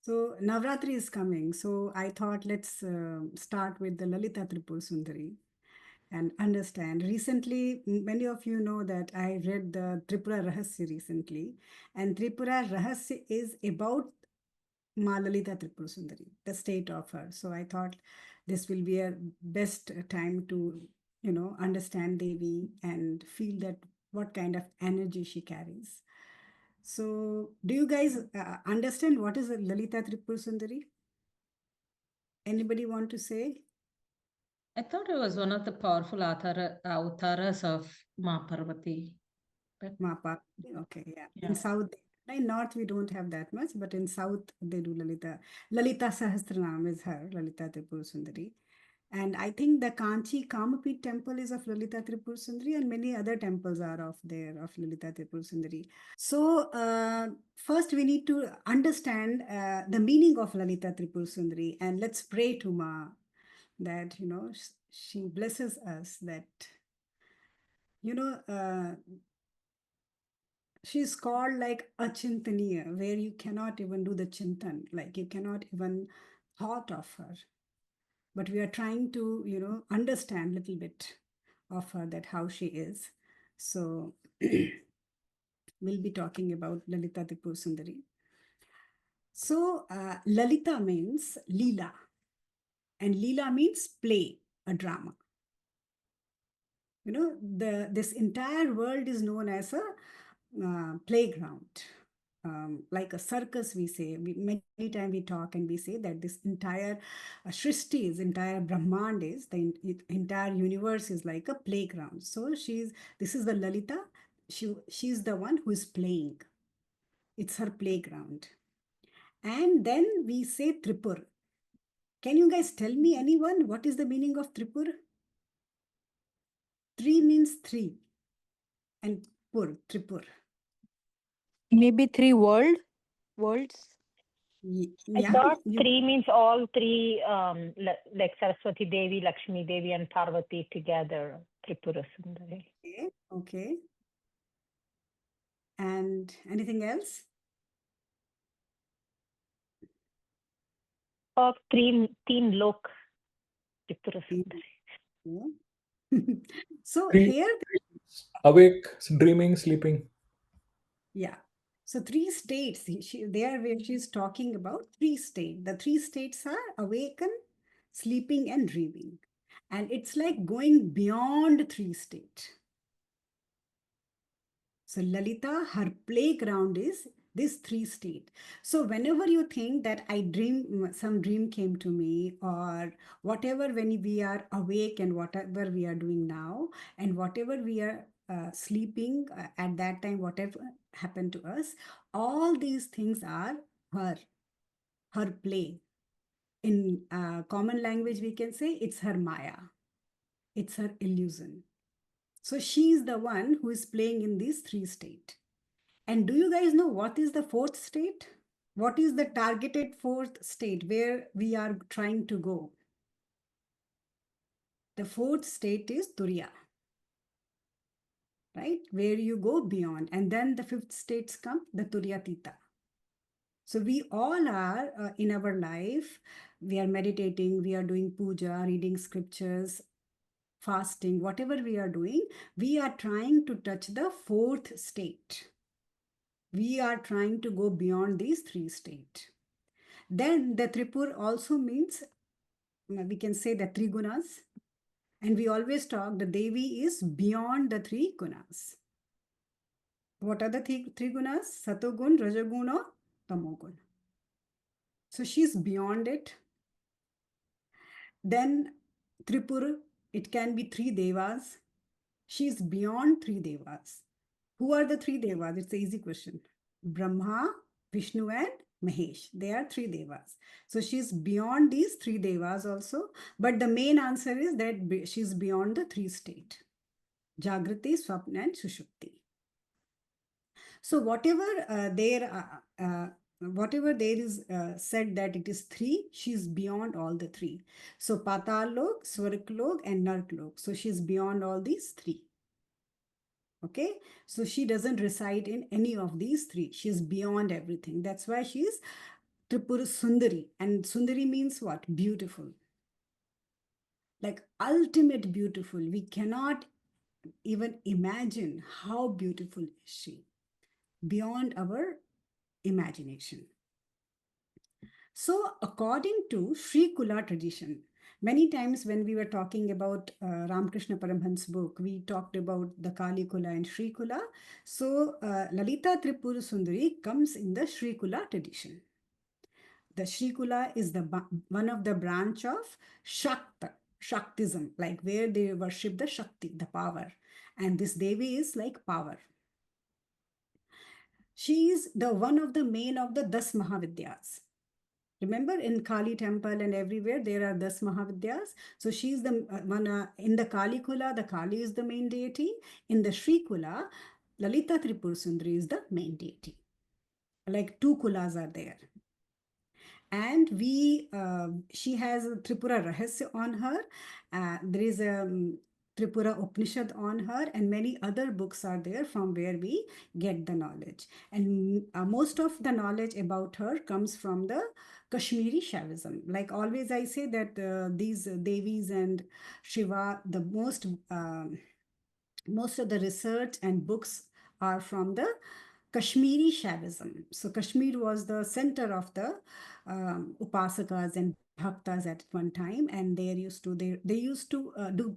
So Navratri is coming. So I thought let's start with the Lalita Tripur Sundari and understand. Recently, many of you know that I read the Tripura Rahasya recently, and Tripura Rahasya is about Ma Lalita Tripur Sundari, the state of her. So I thought this will be a best time to, understand Devi and feel that what kind of energy she carries. So, do you guys understand what is a Lalita Tripur Sundari? Anybody want to say? I thought it was one of the powerful avatars of Ma Parvati. But Mapa. Okay, yeah. yeah. In South, in North we don't have that much, but in South they do Lalita. Lalita Sahasranam is her, Lalita Tripur Sundari. And I think the Kanchi Kamapi temple is of Lalita Tripur Sundari, and many other temples are of there of Lalita Tripur Sundari. So, first we need to understand the meaning of Lalita Tripur Sundari, and let's pray to Ma that, she blesses us that, you know, uh, she's called like Achintaniya, where you cannot even do the chintan, like you cannot even thought of her. But we are trying to, understand a little bit of her, that how she is. So we'll be talking about Lalita Tripur Sundari. So Lalita means Leela, and Leela means play, a drama. This entire world is known as a playground, like a circus. We say, many times we talk and we say that this entire Shrishti is, entire Brahmand is, the entire universe is like a playground. So this is the Lalita. She's the one who is playing. It's her playground. And then we say Tripur. Can you guys tell me, anyone, what is the meaning of Tripur? Three means three, and Tripur. Maybe worlds. I Yeah, thought three means all three, like Saraswati Devi, Lakshmi Devi, and Parvati together, Tripura Sundari. Okay. And anything else? Or teen look, Tripura Sundari. Yeah. So Three here, awake, dreaming, sleeping. yeah. So three states. There where she's talking about three states. The three states are awaken, sleeping, and dreaming. And it's like going beyond three states. So Lalita, her playground is this three state. So whenever you think that I dream, some dream came to me, or whatever, when we are awake and whatever we are doing now, and whatever we are sleeping at that time, whatever happened to us, all these things are her play. In common language, we can say it's her Maya, it's her illusion. So she is the one who is playing in these three states. And do you guys know what is the fourth state? What is the targeted fourth state where we are trying to go? The fourth state is Turiya, right? Where you go beyond. And then the fifth states come, the Turiyatita. So we all are in our life, we are meditating, we are doing puja, reading scriptures, fasting, whatever we are doing, we are trying to touch the fourth state. We are trying to go beyond these three states. Then the Tripur also means, we can say, the three gunas. And we always talk the Devi is beyond the three gunas. What are the three gunas? Satogun, Rajagun, or Tamogun. So she's beyond it. Then Tripur, it can be three devas. She's beyond three devas. Who are the three devas? It's an easy question. Brahma, Vishnu, and Mahesh. They are three devas. So she's beyond these three devas also. But the main answer is that she's beyond the three state. Jagrati, Swapna, and Sushupti. So whatever whatever there is said that it is three, she's beyond all the three. So Patal Lok, Swarg Lok, and Nark Lok. So she's beyond all these three. Okay, so she doesn't reside in any of these three. She's beyond everything. That's why she's Tripur Sundari. And Sundari means what? Beautiful. Like ultimate beautiful. We cannot even imagine how beautiful is she, beyond our imagination. So, according to Sri Kula tradition, many times when we were talking about Ramakrishna Paramhan's book, we talked about the Kali Kula and Sri Kula. So, Lalita Tripura Sundari comes in the Sri Kula tradition. The Sri Kula is one of the branch of Shakta, Shaktism, like where they worship the Shakti, the power. And this Devi is like power. She is the one of the main of the Das Mahavidyas. Remember, in Kali temple and everywhere there are Das Mahavidyas. So she's the one in the Kali Kula. The Kali is the main deity. In the Sri Kula, Lalita Tripur Sundari is the main deity. Like two kulas are there, and she has a Tripura Rahasya on her. There is a Tripura Upanishad on her, and many other books are there from where we get the knowledge. And most of the knowledge about her comes from the Kashmiri Shaivism. Like always, I say that these Devis and Shiva, the most of the research and books are from the Kashmiri Shaivism. So Kashmir was the center of the upasakas and bhaktas at one time, and they used to do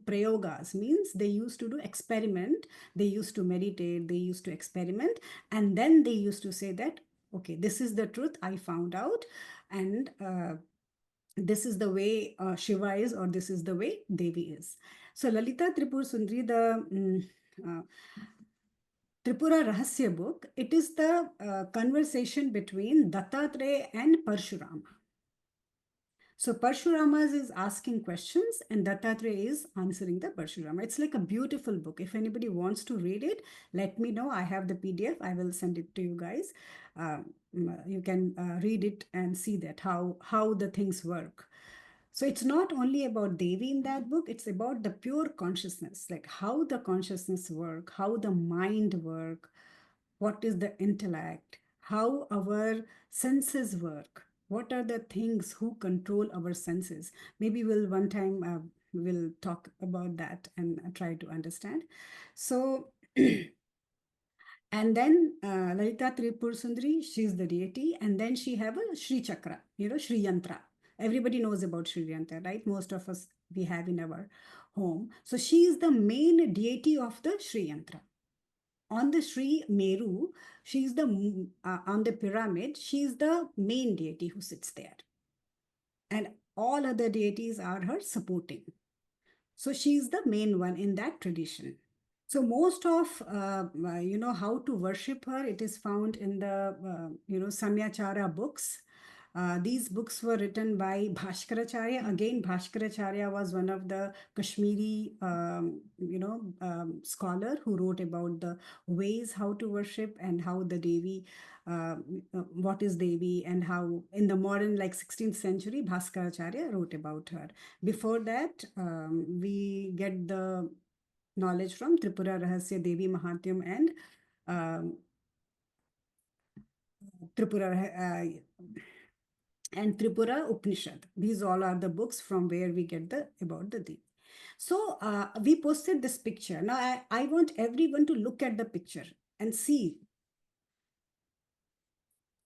prayogas, means they used to do experiment. They used to meditate. They used to experiment, and then they used to say that, okay, this is the truth I found out, and this is the way Shiva is, or this is the way Devi is. So Lalita Tripur Sundari, the uh, Tripura Rahasya book, it is the conversation between Dattatreya and Parshurama. So Parshurama is asking questions and Dattatreya is answering the Parshurama. It's like a beautiful book. If anybody wants to read it, let me know. I have the PDF. I will send it to you guys. You can read it and see that how the things work. So it's not only about Devi in that book, it's about the pure consciousness, like how the consciousness work, how the mind work, what is the intellect, how our senses work, what are the things who control our senses. Maybe we'll one time we'll talk about that and try to understand. So and then Lalita Tripur Sundari, she's the deity, and then she have a Sri Chakra, Sri Yantra. Everybody knows about Sri Yantra, right? Most of us we have in our home. So she is the main deity of the Sri Yantra. On the Sri Meru, she's on the pyramid, she's the main deity who sits there. And all other deities are her supporting. So she's the main one in that tradition. So most of how to worship her, it is found in the Samyachara books. These books were written by Bhaskaracharya. Again, Bhaskaracharya was one of the Kashmiri scholar who wrote about the ways how to worship and how the Devi, what is Devi, and how in the modern, like 16th century, Bhaskaracharya wrote about her. Before that, we get the knowledge from Tripura Rahasya, Devi Mahatyam, and Tripura and Tripura Upanishad. These all are the books from where we get about the Devi. So we posted this picture. Now I want everyone to look at the picture and see.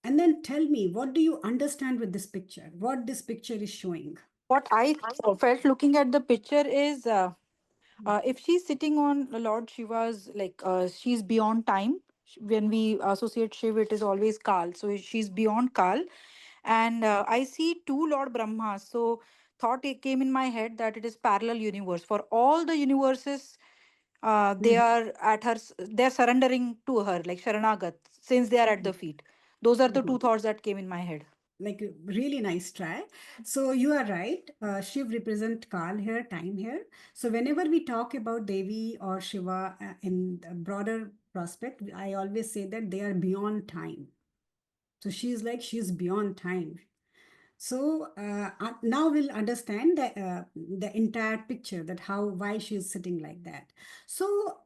And then tell me, what do you understand with this picture? What this picture is showing? What I felt looking at the picture is if she's sitting on Lord Shiva's, like she's beyond time. When we associate Shiv, it is always Kal. So she's beyond Kal. And I see two Lord Brahmas. So thought it came in my head that it is parallel universe. For all the universes, they are at her, they're surrendering to her, like Sharanagat, since they are at the feet. Those are the two thoughts that came in my head. Like really nice try. So you are right. Shiv represent Kal here, time here. So whenever we talk about Devi or Shiva in the broader prospect, I always say that they are beyond time. So she's beyond time. So now we'll understand the entire picture, that why she is sitting like that. So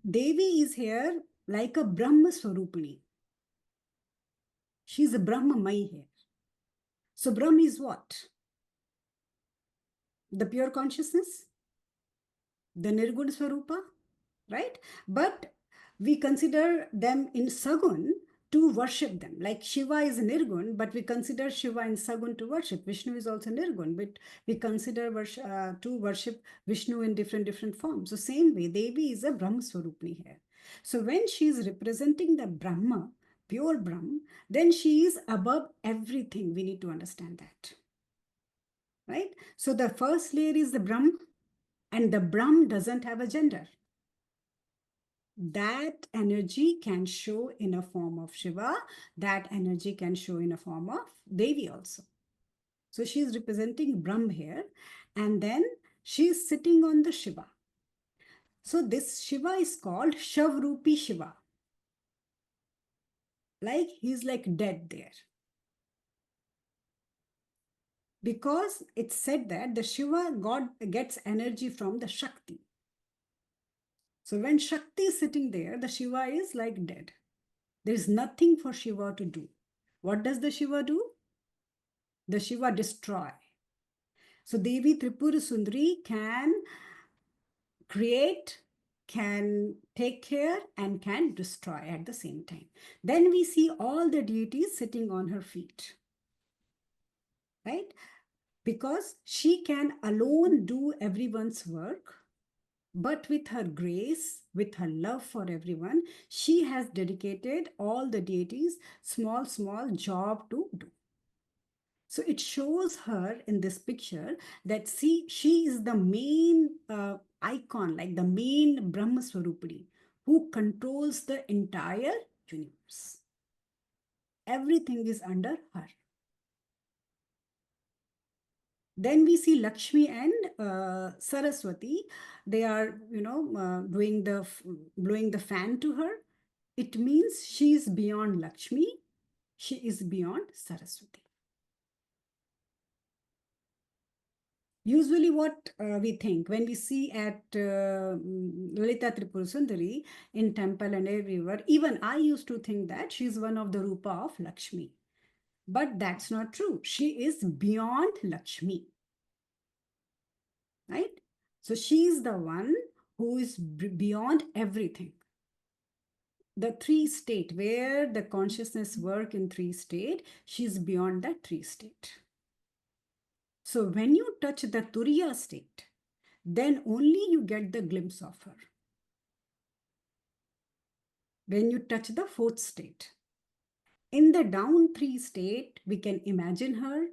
Devi is here like a Brahma Swarupini. She's a Brahma Mai here. So Brahm is what? The pure consciousness, the Nirgun Swarupa, right? But we consider them in Sagun to worship them. Like Shiva is Nirgun, but we consider Shiva in Sagun to worship. Vishnu is also Nirgun, but we consider to worship Vishnu in different forms. So same way, Devi is a Brahma Swarupni here. So when she is representing the Brahma, pure Brahm, then she is above everything. We need to understand that. Right? So the first layer is the Brahm, and the Brahm doesn't have a gender. That energy can show in a form of Shiva, that energy can show in a form of Devi also. So she is representing Brahm here, and then she is sitting on the Shiva. So this Shiva is called Shavrupi Shiva. Like he's like dead there. Because it's said that the Shiva god gets energy from the Shakti. So when Shakti is sitting there, the Shiva is like dead. There is nothing for Shiva to do. What does the Shiva do? The Shiva destroy. So Devi Tripur Sundari can create, can take care, and can destroy at the same time. Then we see all the deities sitting on her feet. Right? Because she can alone do everyone's work, but with her grace, with her love for everyone, she has dedicated all the deities small job to do. So it shows her in this picture that she is the main icon, like the main Brahma Swarupini, who controls the entire universe. Everything is under her. Then we see Lakshmi and Saraswati. They are, doing blowing the fan to her. It means she is beyond Lakshmi. She is beyond Saraswati. Usually what we think when we see at Lalita Tripur Sundari in temple and everywhere, even I used to think that she's one of the Rupa of Lakshmi. But that's not true. She is beyond Lakshmi. Right? So she is the one who is beyond everything. The three state, where the consciousness work in three state, she's beyond that three state. So when you touch the Turiya state, then only you get the glimpse of her. When you touch the fourth state. In the down three state, we can imagine her,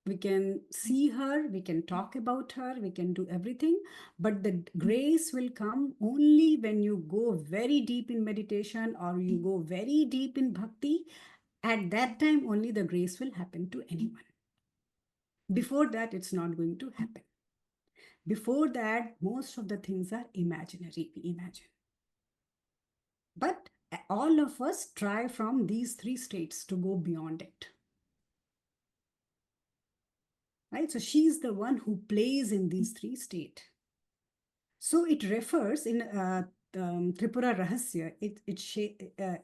we can see her, we can talk about her, we can do everything, but the grace will come only when you go very deep in meditation or you go very deep in bhakti. At that time, only the grace will happen to anyone. Before that, it's not going to happen. Before that, most of the things are imaginary, we imagine. But all of us try from these three states to go beyond it. Right? So she's the one who plays in these three states. So it refers in Tripura Rahasya,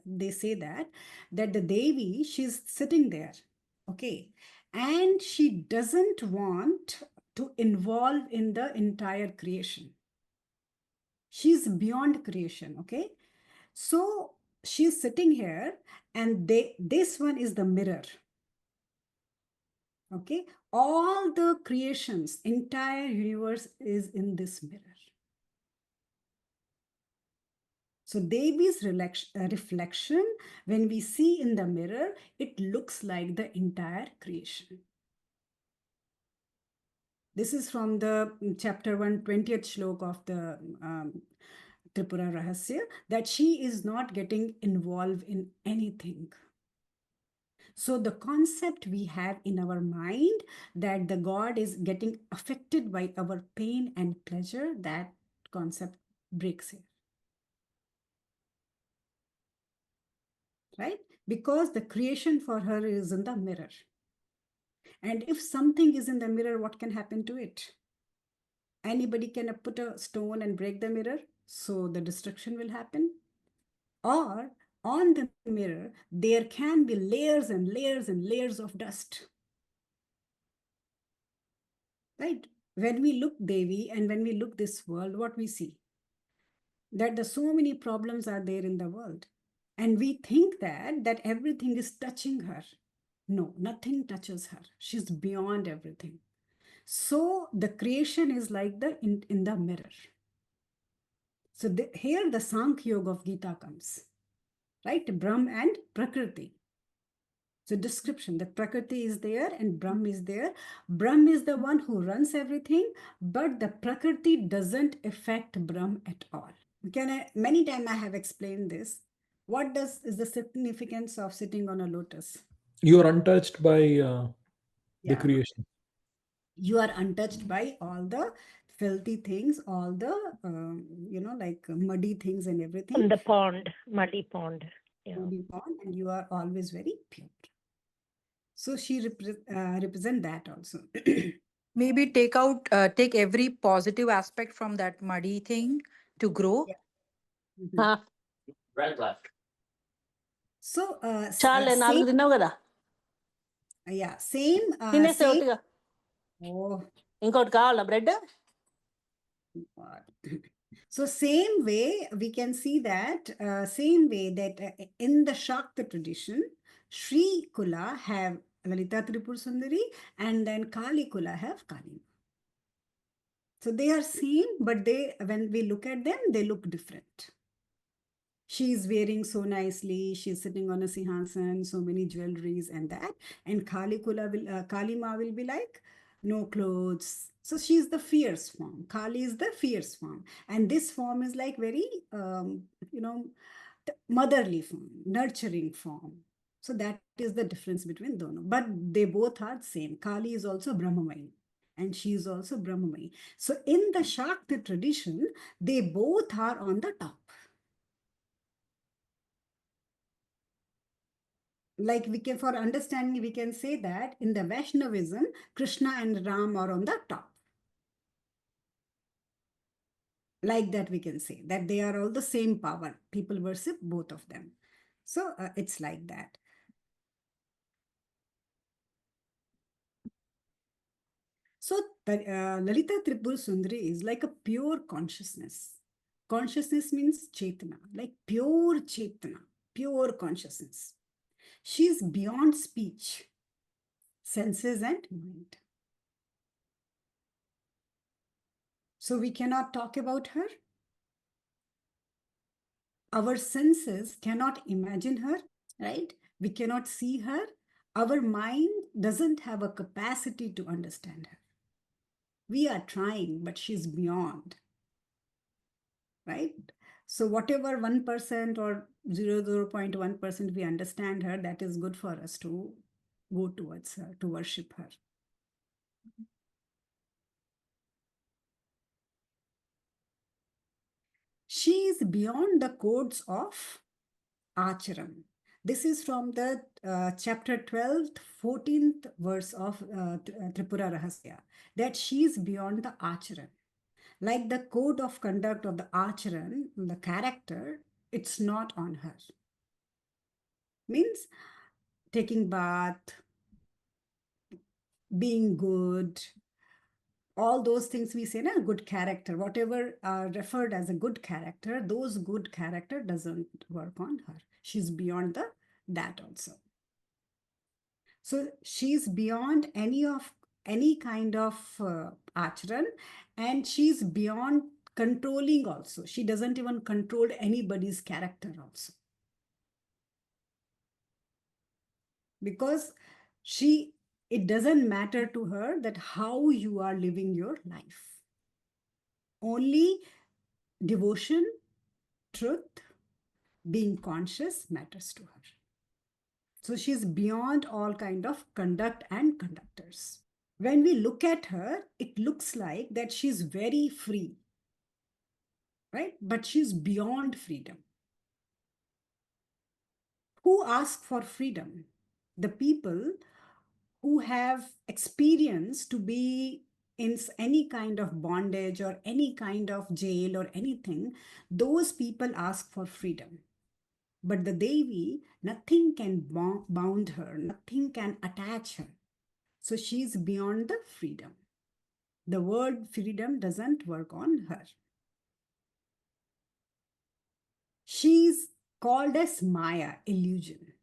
they say that the Devi, she's sitting there, okay, and she doesn't want to involve in the entire creation. She's beyond creation, okay. So she's sitting here, and this one is the mirror. Okay, all the creations, entire universe is in this mirror. So Devi's reflection, when we see in the mirror, it looks like the entire creation. This is from the chapter 1, 20th shlok of the Tripura Rahasya, that she is not getting involved in anything. So the concept we have in our mind that the God is getting affected by our pain and pleasure, that concept breaks here. Right? Because the creation for her is in the mirror. And if something is in the mirror, what can happen to it? Anybody can put a stone and break the mirror, so the destruction will happen. Or on the mirror, there can be layers and layers and layers of dust. right? When we look Devi and when we look this world, what we see? That the so many problems are there in the world. And we think that everything is touching her. No, nothing touches her. She's beyond everything. So the creation is like in the mirror. So here the Sankhya Yoga of Gita comes, right? Brahm and Prakriti. So description, the Prakriti is there and Brahm is there. Brahm is the one who runs everything, but the Prakriti doesn't affect Brahm at all. Many times I have explained this. What is the significance of sitting on a lotus? You are untouched by the Yeah, creation. you are untouched by all the filthy things, all the like muddy things and everything. On the pond, muddy pond. Yeah. Muddy pond, and you are always very pure. So she represent that also. Maybe take every positive aspect from that muddy thing to grow. Yeah. Mhm. ఆ, So చాలే same, 4 తిన్నావు కదా yeah, same, తినేసే same. ఒకటిగా Oh, ఇంకోటి కావాలా bread God. So same way we can see that same way that in the Shakta tradition, Sri Kula have Lalita Tripur Sundari and then Kali Kula have Kali. So they are same, but when we look at them, they look different. She is wearing so nicely. She's sitting on a sihasan, so many jewelries and that. And Kali Ma will be like, no clothes. So she's the fierce form. Kali is the fierce form. And this form is like very, motherly form, nurturing form. So that is the difference between dono. But they both are same. Kali is also Brahmamai. And she is also Brahmamai. So in the Shakti tradition, they both are on the top. Like for understanding, we can say that in the Vaishnavism, Krishna and Ram are on the top. Like that, we can say that they are all the same power. People worship both of them. So it's like that. So Lalita Tripur Sundari is like a pure consciousness. Consciousness means Chetana, like pure Chetana, pure consciousness. She is beyond speech, senses, and mind. So we cannot talk about her. Our senses cannot imagine her, right? We cannot see her. Our mind doesn't have a capacity to understand her. We are trying, but she's beyond, right? So whatever 1% or 0.1% we understand her, that is good for us to go towards her, to worship her. She is beyond the codes of Acharam. This is from the chapter 12th, 14th verse of Tripura Rahasya, that she is beyond the Acharan. Like the code of conduct of the Acharan, the character, it's not on her. Means taking bath, being good, all those things we say, na, good character, whatever referred as a good character, those good character doesn't work on her. She's beyond that also. So she's beyond any kind of acharan, and she's beyond controlling also. She doesn't even control anybody's character also. Because it doesn't matter to her that how you are living your life. Only devotion, truth, being conscious matters to her. So she's beyond all kind of conduct and conductors. When we look at her, it looks like that she's very free, right? But she's beyond freedom. Who ask for freedom? The people who have experience to be in any kind of bondage or any kind of jail or anything, those people ask for freedom. But the Devi, nothing can bound her, nothing can attach her. So she's beyond the freedom. The word freedom doesn't work on her. She's called as Maya, illusion,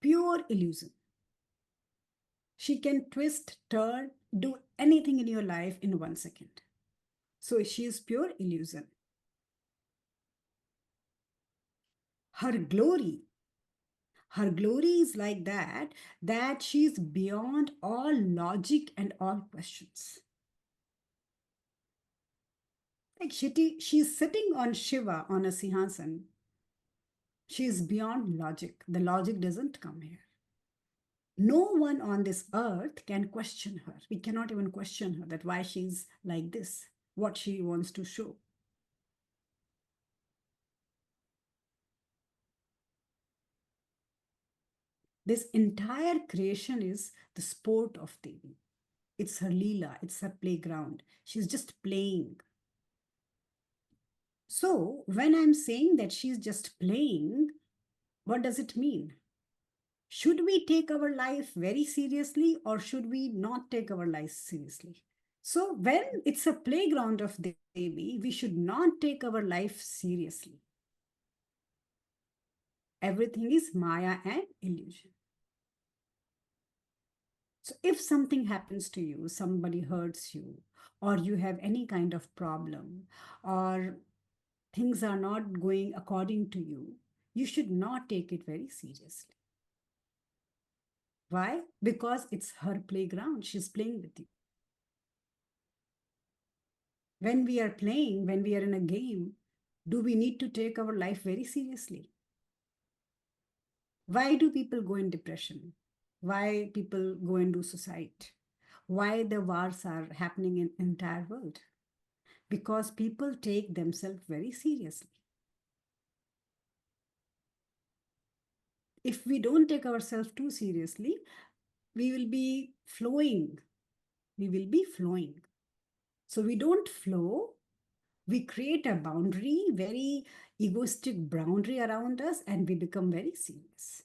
pure illusion. She can twist, turn, do anything in your life in 1 second. So she is pure illusion. Her glory is like that she's beyond all logic and all questions. Like she's sitting on Shiva on a Sihasan. She is beyond logic. The logic doesn't come here. No one on this earth can question her. We cannot even question her that why she's like this, what she wants to show. This entire creation is the sport of Devi. It's her Leela, it's her playground. She's just playing. So, when I'm saying that she's just playing, what does it mean? Should we take our life very seriously or should we not take our life seriously? So, when it's a playground of Devi, we should not take our life seriously. Everything is Maya and illusion. So if something happens to you, somebody hurts you, or you have any kind of problem, or things are not going according to you, you should not take it very seriously. Why? Because it's her playground. She's playing with you. When we are playing, when we are in a game, do we need to take our life very seriously? Why do people go in depression? Why people go and do suicide? Why the wars are happening in entire world? Because people take themselves very seriously. If we don't take ourselves too seriously, we will be flowing. We will be flowing. So we don't flow. We create a boundary, very egoistic boundary around us, and we become very serious.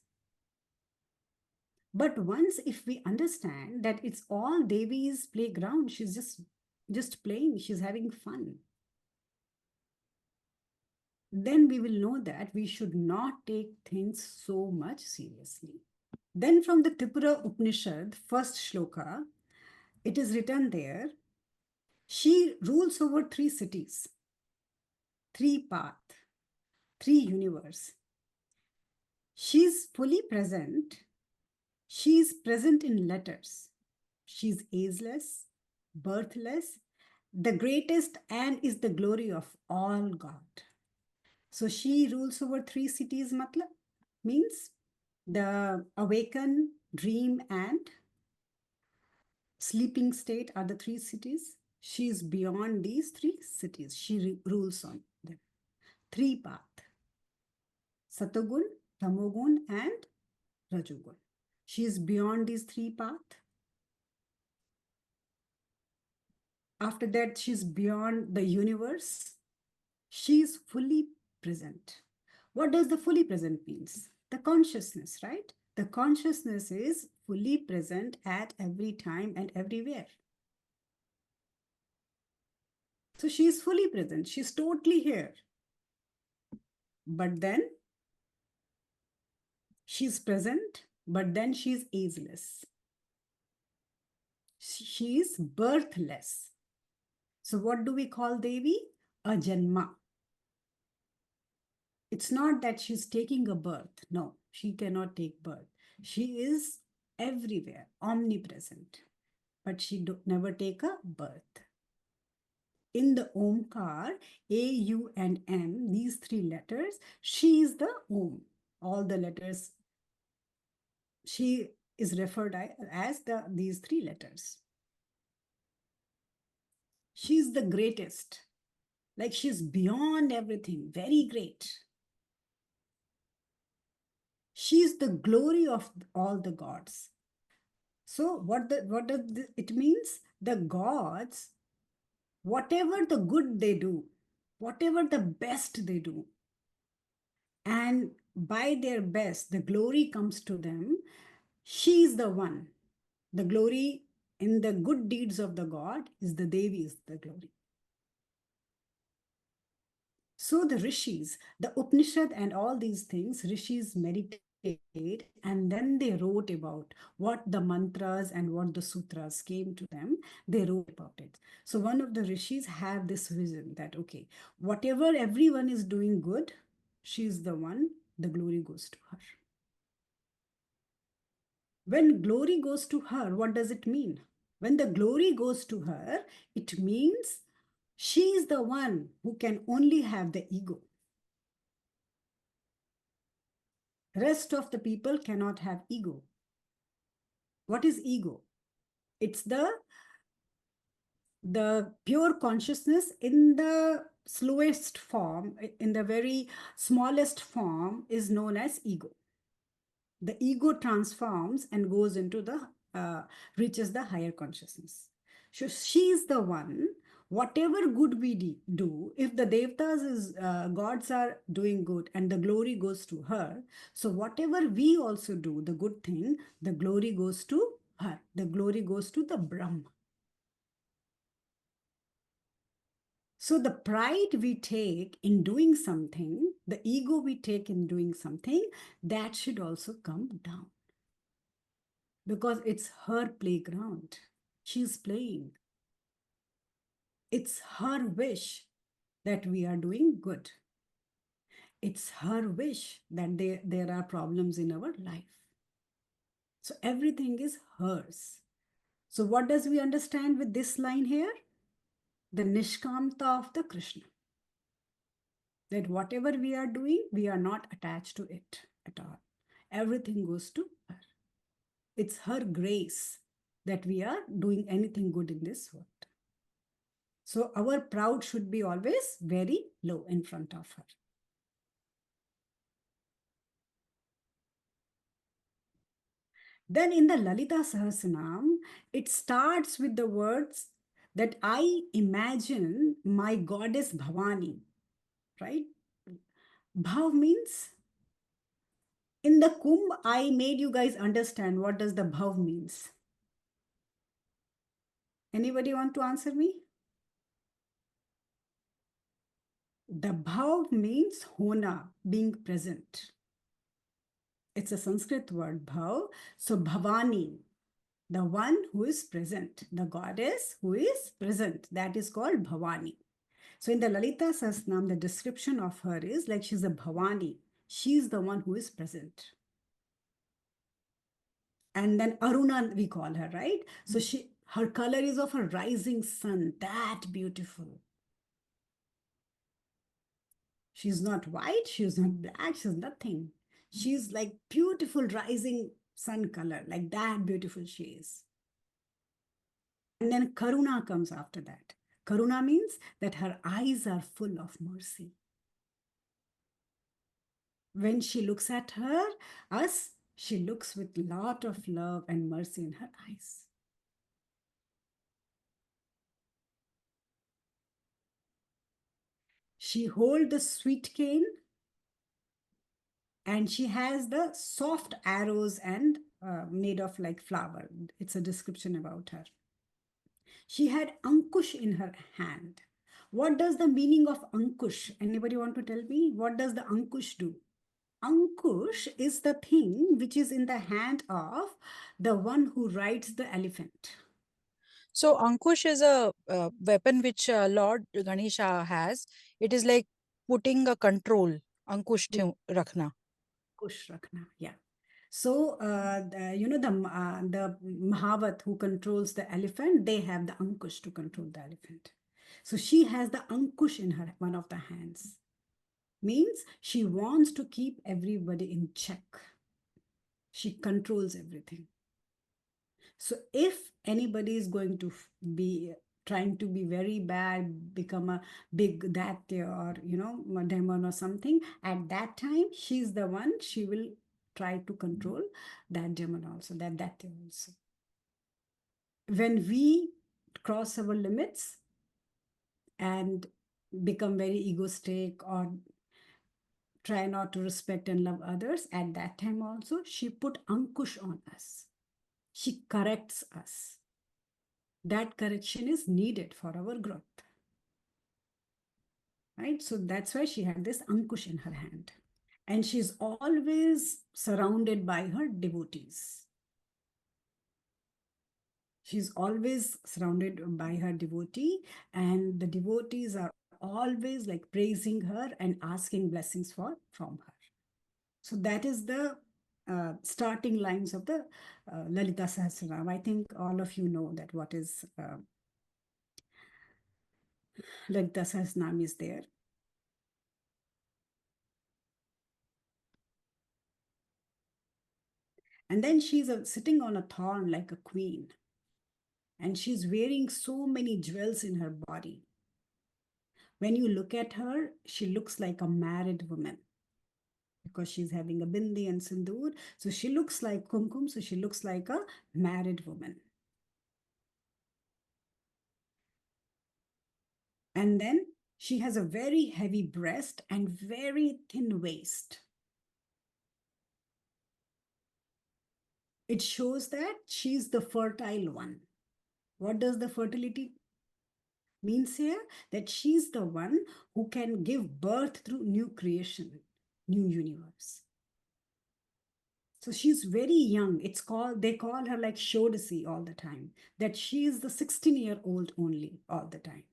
But once if we understand that it's all Devi's playground, she's just playing, she's having fun, then we will know that we should not take things so much seriously. Then from the Tripura Upanishad, first shloka, it is written there, she rules over 3 cities, 3 paths, 3 universe. She's fully present. She's present in letters. She's ageless, birthless, the greatest, and is the glory of all God. So she rules over 3 cities, matlab means the awaken, dream, and sleeping state are the 3 cities. She is beyond these 3 cities. She rules on them. 3 paths: Satagun, Tamogun, and Rajogun. She is beyond these 3 paths. After that, she's beyond the universe. She is fully present. What does the fully present means? The consciousness, right? The consciousness is fully present at every time and everywhere. So she is fully present. She's totally here. But then she's present, but then she's ageless. She is birthless. So what do we call Devi? A Janma. It's not that she's taking a birth. No, she cannot take birth. She is everywhere, omnipresent. But she never take a birth. In the Omkar, A, U, and M, these 3 letters, she is the Om. All the letters, she is referred as these 3 letters. She's the greatest. Like she's beyond everything, very great. She's the glory of all the gods. So what does it means? The gods, whatever the good they do, whatever the best they do, and by their best, the glory comes to them. She is the one. The glory in the good deeds of the God is the Devi, is the glory. So the rishis, the Upanishad and all these things, rishis meditate and then they wrote about what the mantras and what the sutras came to them. They wrote about it. So one of the rishis have this vision that, okay, whatever everyone is doing good, she's the one, the glory goes to her. When glory goes to her, what does it mean? When the glory goes to her, it means she is the one who can only have the ego. Rest of the people cannot have ego. What is ego? It's the pure consciousness in the slowest form, in the very smallest form, is known as ego. The ego transforms and goes into the reaches the higher consciousness. So she is the one. Whatever good we do, if the devtas is gods are doing good and the glory goes to her, so whatever we also do, the good thing, the glory goes to her. The glory goes to the Brahma. So the pride we take in doing something, the ego we take in doing something, that should also come down. Because it's her playground. She's playing. It's her wish that we are doing good. It's her wish that there are problems in our life. So everything is hers. So what does we understand with this line here? The Nishkamta of the Krishna. That whatever we are doing, we are not attached to it at all. Everything goes to her. It's her grace that we are doing anything good in this world. So our proud should be always very low in front of her. Then in the Lalita Sahasranam, it starts with the words that I imagine my goddess Bhavani, right? Bhav means, in the Kumbh, I made you guys understand what does the Bhav means. Anybody want to answer me? The Bhav means hona, being present. It's a Sanskrit word, bhav. So Bhavani, the one who is present, the goddess who is present, that is called Bhavani. So in the Lalita Sahasranam, the description of her is like she's a Bhavani. She's the one who is present. And then Aruna, we call her, right? So her color is of a rising sun, that beautiful. She's not white, she's not black, she's nothing. She's like beautiful rising sun color, like that beautiful she is. And then Karuna comes after that. Karuna means that her eyes are full of mercy. When she looks at us, she looks with lot of love and mercy in her eyes. She holds the sweet cane and she has the soft arrows and made of like flower. It's a description about her. She had Ankush in her hand. What does the meaning of Ankush? Anybody want to tell me? What does the Ankush do? Ankush is the thing which is in the hand of the one who rides the elephant. So Ankush is a weapon which Lord Ganesha has. It is like putting a control. Ankush rakhna. Ankush Rakhna, yeah. So, the Mahavat who controls the elephant, they have the Ankush to control the elephant. So she has the Ankush in her one of the hands. Means she wants to keep everybody in check. She controls everything. So if anybody is going to be trying to be very bad, become a big Datya or, a demon or something, at that time, she's the one, she will try to control that demon also, that Datya also. When we cross our limits and become very egoistic or try not to respect and love others, at that time also, she put Ankush on us. She corrects us. That correction is needed for our growth. Right? So that's why she had this Ankush in her hand. And she's always surrounded by her devotees. She's always surrounded by her devotee, and the devotees are always like praising her and asking blessings from her. So that is the starting lines of the Lalita Sahasranam. I think all of you know that what is Lalita Sahasranam is there. And then she's sitting on a thorn like a queen. And she's wearing so many jewels in her body. When you look at her, she looks like a married woman because she's having a bindi and sindoor. So she looks like kumkum, so she looks like a married woman. And then she has a very heavy breast and very thin waist. It shows that she's the fertile one. What does the fertility means here? That she's the one who can give birth through new creation, new universe. So she's very young. They call her like Shodasi all the time, that she is the 16-year-old only all the time.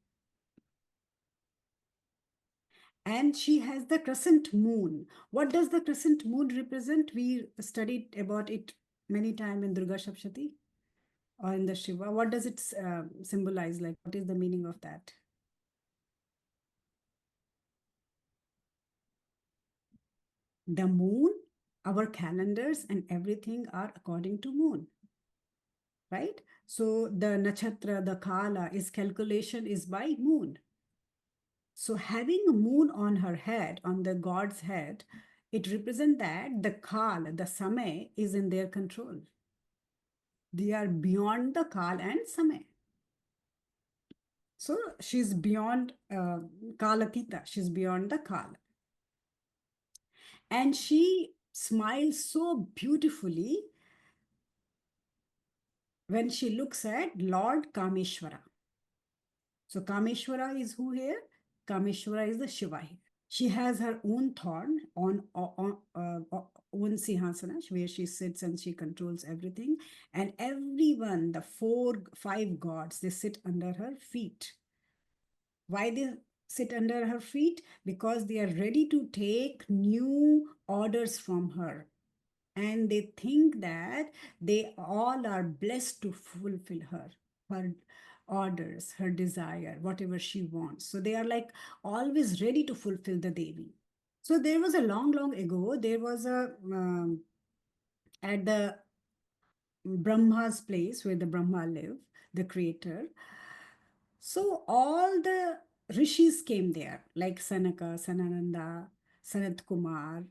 And she has the crescent moon. What does the crescent moon represent? We studied about it many times in Durga Shapshati or in the Shiva. What does it symbolize? Like, what is the meaning of that? The moon, our calendars and everything are according to moon, right? So the nakshatra, the kala is calculation is by moon. So having a moon on her head, on the god's head, it represents that the kal, the samay is in their control. They are beyond the kal and samay. So she's beyond kalatita, she's beyond the kal. And she smiles so beautifully when she looks at Lord Kameshwara. So Kameshwara is who here? Kameshwara is the Shiva here. She has her own thorn on own Sinhasana where she sits and she controls everything. And everyone, the 5 gods, they sit under her feet. Why they sit under her feet? Because they are ready to take new orders from her. And they think that they all are blessed to fulfill her orders, her desire, whatever she wants. So they are like always ready to fulfill the Devi. So there was a long ago, there was at the Brahma's place where the Brahma live, the creator. So all the rishis came there, like Sanaka, Sanananda, Sanat Kumar,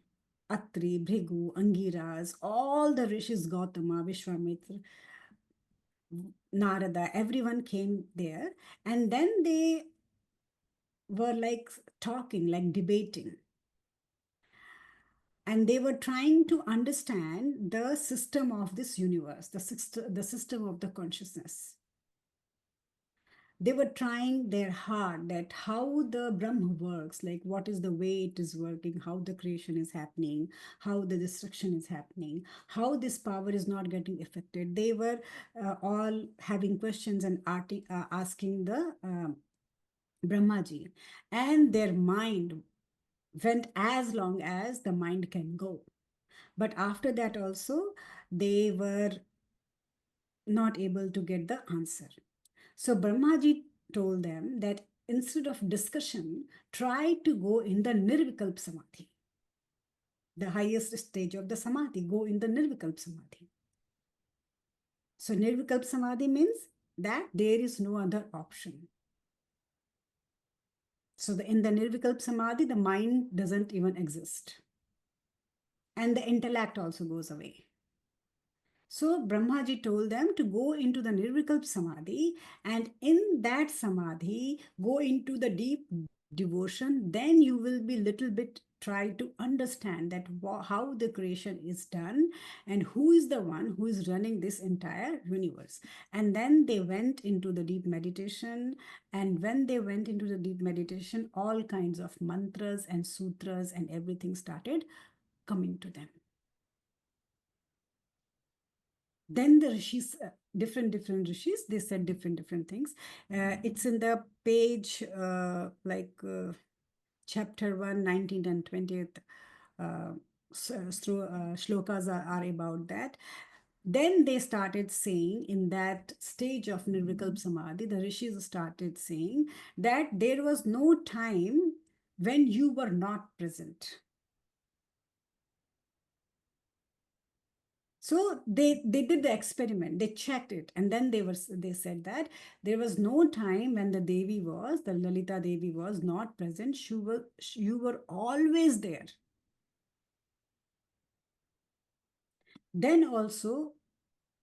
Atri, Bhrigu, Angiras, all the rishis, Gautama, Vishwamitra, Narada, everyone came there. And then they were like talking, like debating. And they were trying to understand the system of this universe, the system of the consciousness. They were trying their hard that how the Brahma works, like what is the way it is working, how the creation is happening, how the destruction is happening, how this power is not getting affected. They were all having questions and asking the Brahmaji, and their mind went as long as the mind can go. But after that also, they were not able to get the answer. So Brahmaji told them that instead of discussion, try to go in the Nirvikalp Samadhi. The highest stage of the Samadhi, go in the Nirvikalp Samadhi. So Nirvikalp Samadhi means that there is no other option. So in the Nirvikalp Samadhi, the mind doesn't even exist. And the intellect also goes away. So Brahmaji told them to go into the Nirvikalp Samadhi, and in that Samadhi, go into the deep devotion. Then you will be little bit try to understand that how the creation is done and who is the one who is running this entire universe. And then they went into the deep meditation, and when they went into the deep meditation, all kinds of mantras and sutras and everything started coming to them. Then the rishis, different rishis, they said different things. It's in the page chapter 1, 19th and 20th shlokas are about that. Then they started saying, in that stage of Nirvikalp Samadhi, the rishis started saying that there was no time when you were not present. So they did the experiment, they checked it, and then they said that there was no time when the Lalita Devi was not present. You were always there. Then also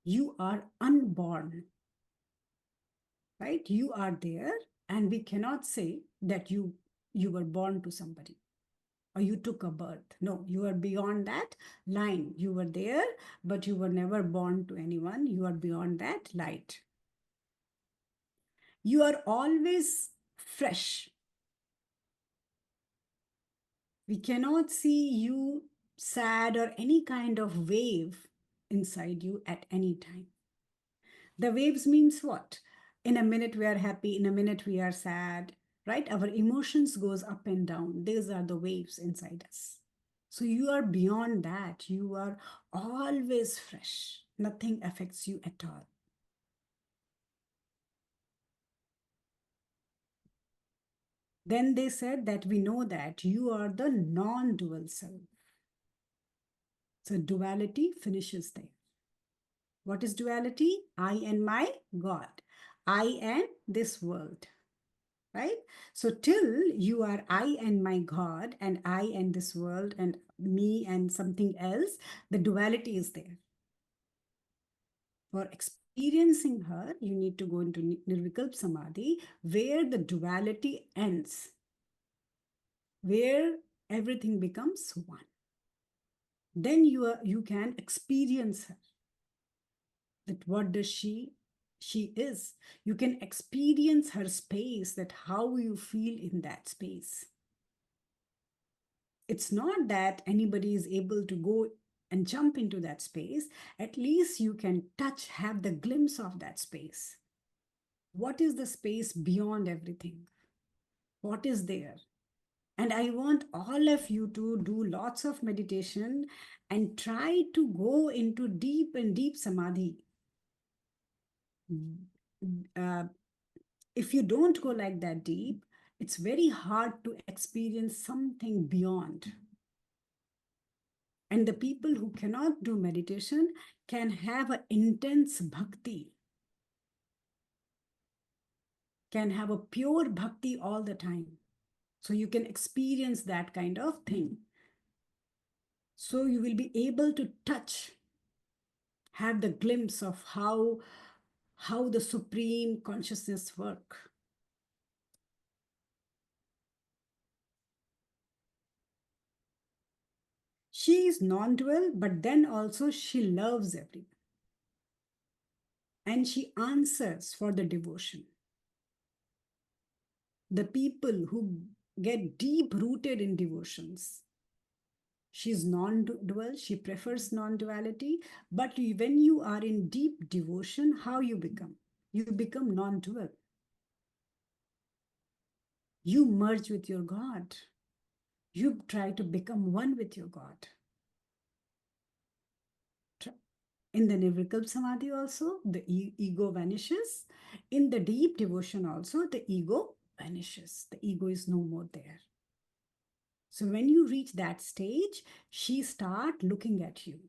you are unborn, right? You are there, and we cannot say that you were born to somebody or you took a birth. No, you are beyond that line. You were there, but you were never born to anyone. You are beyond that light. You are always fresh. We cannot see you sad or any kind of wave inside you at any time. The waves means what? In a minute we are happy, in a minute we are sad, right? Our emotions goes up and down. These are the waves inside us. So you are beyond that. You are always fresh. Nothing affects you at all. Then they said that we know that you are the non-dual self. So duality finishes there. What is duality? I and my God. I and this world. Right? So till you are I and my God, and I and this world, and me and something else, the duality is there. For experiencing her, you need to go into Nirvikalp Samadhi, where the duality ends, where everything becomes one. Then you can experience her. That what does she is. You can experience her space, that how you feel in that space. It's not that anybody is able to go and jump into that space. At least you can touch, have the glimpse of that space. What is the space beyond everything? What is there? And I want all of you to do lots of meditation and try to go into deep and deep samadhi. Uh, if you don't go like that deep, it's very hard to experience something beyond. And the people who cannot do meditation can have an intense bhakti, can have a pure bhakti all the time. So you can experience that kind of thing. So you will be able to touch, have the glimpse of how the supreme consciousness work. She is non-dual, but then also she loves everyone. And she answers for the devotion. The people who get deep rooted in devotions. She's non-dual, she prefers non-duality, but when you are in deep devotion, how you become? You become non-dual. You merge with your God. You try to become one with your God. In the Nirvikalp Samadhi also, the ego vanishes. In the deep devotion also, the ego vanishes. The ego is no more there. So when you reach that stage, she start looking at you.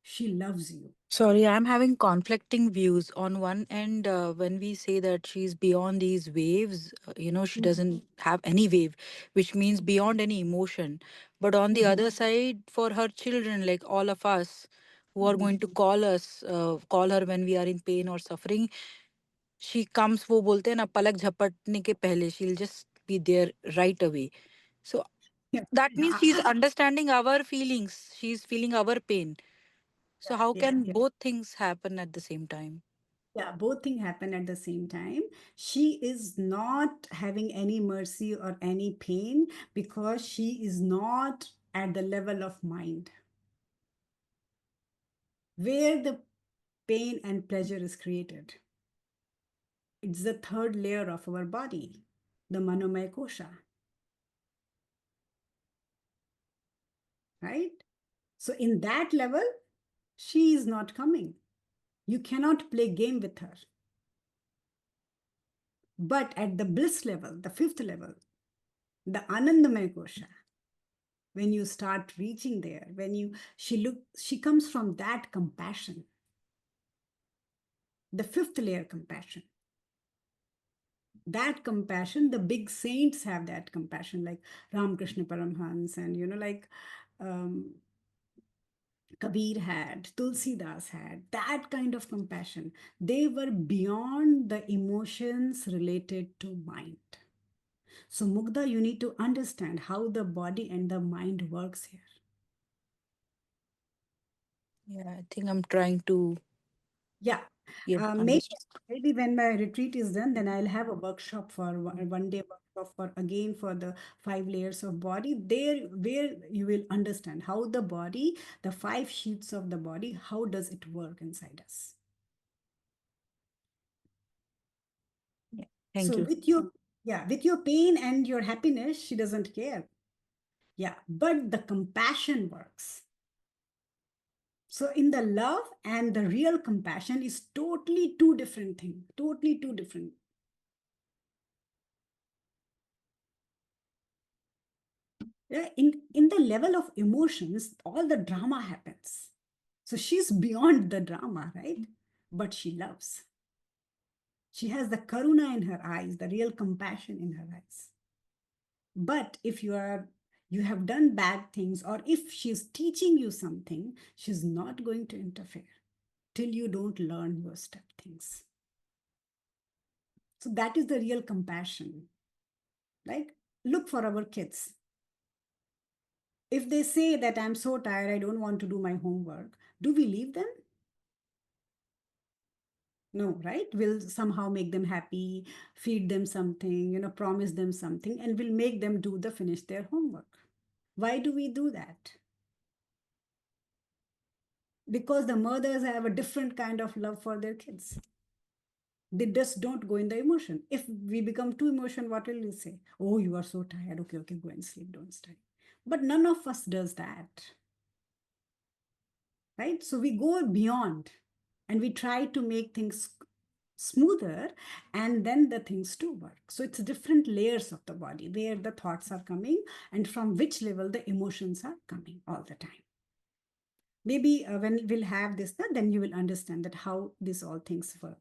She loves you. Sorry, I'm having conflicting views. On one end, when we say that she's beyond these waves, she doesn't have any wave, which means beyond any emotion. But on the other side, for her children, like all of us who are going to call her when we are in pain or suffering, she comes, वो बोलते हैं ना, पलक झपटने के पहले, she'll just be there right away. So Yeah. That means Ah, she's understanding our feelings. She's feeling our pain. So how yeah, can yeah. both things happen at the same time? Yeah, both things happen at the same time. She is not having any mercy or any pain because she is not at the level of mind where the pain and pleasure is created. It's the third layer of our body, the Manomaya Kosha, right? So in that level, she is not coming. You cannot play game with her. But at the bliss level, the fifth level, the Anandamaya Kosha, when you start reaching there, she comes from that compassion, the fifth layer compassion. That compassion, the big saints have that compassion, like Ramakrishna Paramhans, and like um, Kabir had, Tulsidas had that kind of compassion. They were beyond the emotions related to mind. So, Mugdha, you need to understand how the body and the mind works here. Yeah, I think I'm trying to Yeah. Maybe understand. maybe when my retreat is done, then I'll have a workshop for one day workshop for again for the 5 layers of body. There, where you will understand how the body, the 5 sheets of the body, how does it work inside us. Yeah. Thank So you. with your pain and your happiness, she doesn't care. Yeah, but the compassion works. So in the love and the real compassion is totally two different things. Totally two different. Yeah, in the level of emotions, all the drama happens. So she's beyond the drama, right? But she loves. She has the karuna in her eyes, the real compassion in her eyes. But if you have done bad things, or if she's teaching you something, she's not going to interfere till you don't learn your step things. So that is the real compassion. Like, look for our kids. If they say that I'm so tired, I don't want to do my homework, do we leave them? No, right? We'll somehow make them happy, feed them something, promise them something, and we'll make them finish their homework. Why do we do that? Because the mothers have a different kind of love for their kids. They just don't go in the emotion. If we become too emotional, what will we say? Oh, you are so tired. Okay, okay, go and sleep, don't study. But none of us does that, right? So we go beyond and we try to make things smoother, and then the things do work. So it's different layers of the body where the thoughts are coming and from which level the emotions are coming all the time. Maybe when we'll have this, then you will understand that how these all things work.